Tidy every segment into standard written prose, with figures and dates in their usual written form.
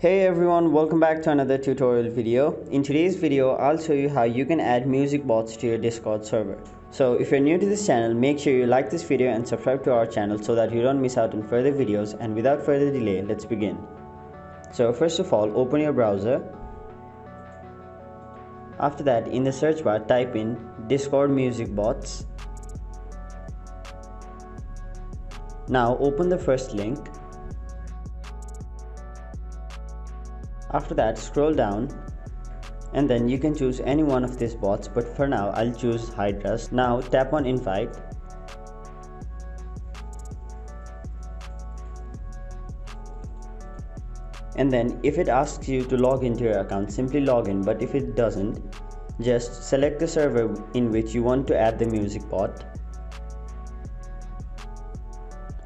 Hey everyone, welcome back to another tutorial video. In today's video, I'll show you how you can add music bots to your Discord server. So if you're new to this channel, make sure you like this video and subscribe to our channel so that you don't miss out on further videos. And without further delay, let's begin. So first of all, open your browser. After that, in the search bar, type in Discord Music Bots. Now open the first link. After that, scroll down and then you can choose any one of these bots, but for now I'll choose Hydras. Now tap on invite. And then if it asks you to log into your account, simply log in, but if it doesn't, just select the server in which you want to add the music bot.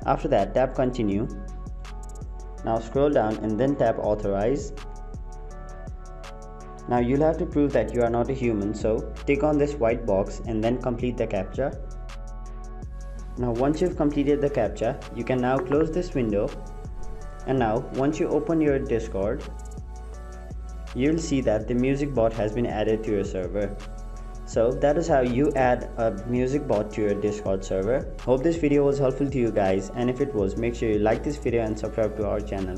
After that, tap continue. Now scroll down and then tap authorize. Now you'll have to prove that you are not a human, so tick on this white box and then complete the CAPTCHA. Now once you've completed the CAPTCHA, you can now close this window. And now once you open your Discord, you'll see that the music bot has been added to your server. So that is how you add a music bot to your Discord server. Hope this video was helpful to you guys, and if it was, make sure you like this video and subscribe to our channel.